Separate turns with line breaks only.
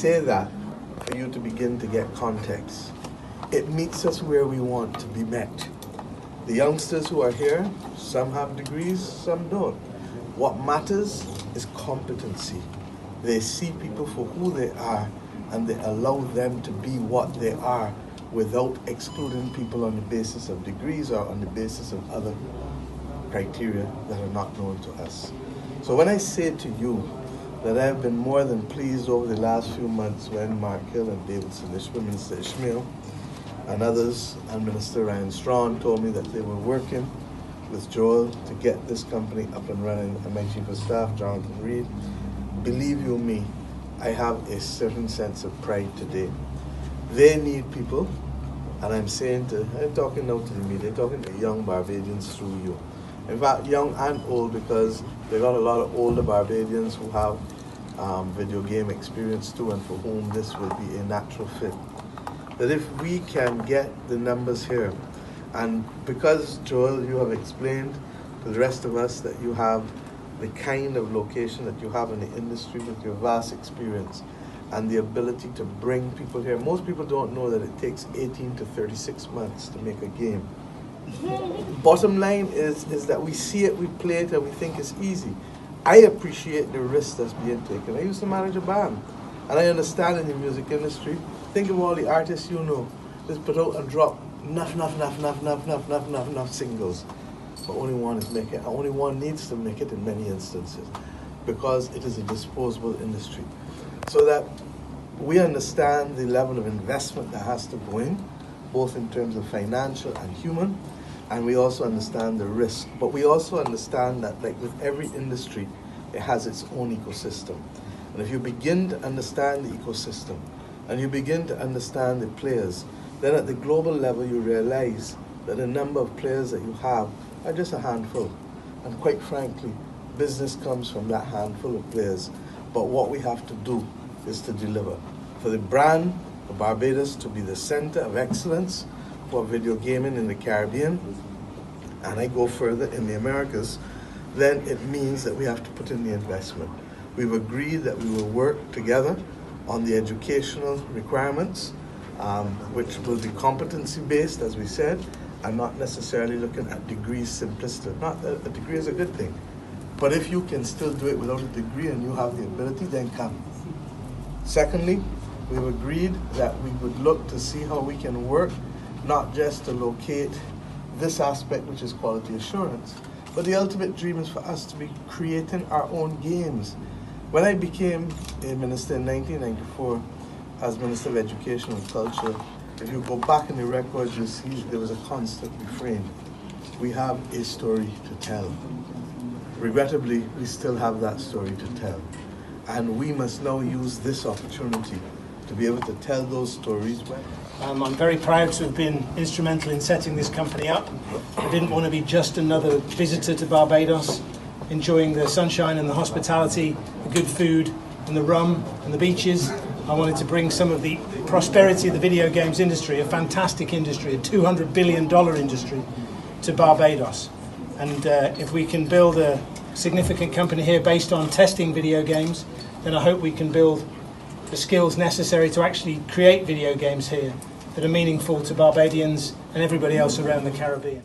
say that for you to begin to get context. It meets us where we want to be met. The youngsters who are here, some have degrees, some don't. What matters is competency. They see people for who they are and they allow them to be what they are without excluding people on the basis of degrees or on the basis of other criteria that are not known to us. So when I say to you that I have been more than pleased over the last few months when Mark Hill and Davidson, Minister Ishmael, and others, and Minister Ryan Strawn told me that they were working with Joel to get this company up and running, and my Chief of Staff, Jonathan Reed, believe you me, I have a certain sense of pride today. They need people, and I'm talking now to the media, talking to young Barbadians through you. In fact, young and old, because they got a lot of older Barbadians who have video game experience too, and for whom this will be a natural fit. That if we can get the numbers here, and because, Joel, you have explained to the rest of us that you have the kind of location that you have in the industry with your vast experience and the ability to bring people here. Most people don't know that it takes 18 to 36 months to make a game. Bottom line is that we see it, we play it, and we think it's easy. I appreciate the risk that's being taken. I used to manage a band, and I understand in the music industry. Think of all the artists you know. Just put out and drop enough singles. But only one is making it. Only one needs to make it in many instances, because it is a disposable industry. So that we understand the level of investment that has to go in, both in terms of financial and human, and we also understand the risk. But we also understand that, like with every industry, it has its own ecosystem. And if you begin to understand the ecosystem, and you begin to understand the players, then at the global level you realize that the number of players that you have are just a handful. And quite frankly, business comes from that handful of players. But what we have to do is to deliver. For the brand of Barbados to be the center of excellence for video gaming in the Caribbean, and I go further in the Americas, then it means that we have to put in the investment. We've agreed that we will work together on the educational requirements, which will be competency-based, as we said, and not necessarily looking at degrees simplistic. Not that a degree is a good thing, but if you can still do it without a degree and you have the ability, then come. Secondly, we've agreed that we would look to see how we can work, not just to locate this aspect, which is quality assurance, but the ultimate dream is for us to be creating our own games. When I became a minister in 1994 as Minister of Education and Culture, if you go back in the records, you see there was a constant refrain. We have a story to tell. Regrettably, we still have that story to tell. And we must now use this opportunity to be able to tell those stories.
I'm very proud to have been instrumental in setting this company up. I didn't want to be just another visitor to Barbados, enjoying the sunshine and the hospitality, the good food and the rum and the beaches. I wanted to bring some of the prosperity of the video games industry, a fantastic industry, a $200 billion industry, to Barbados. And if we can build a significant company here based on testing video games, then I hope we can build the skills necessary to actually create video games here that are meaningful to Barbadians and everybody else around the Caribbean.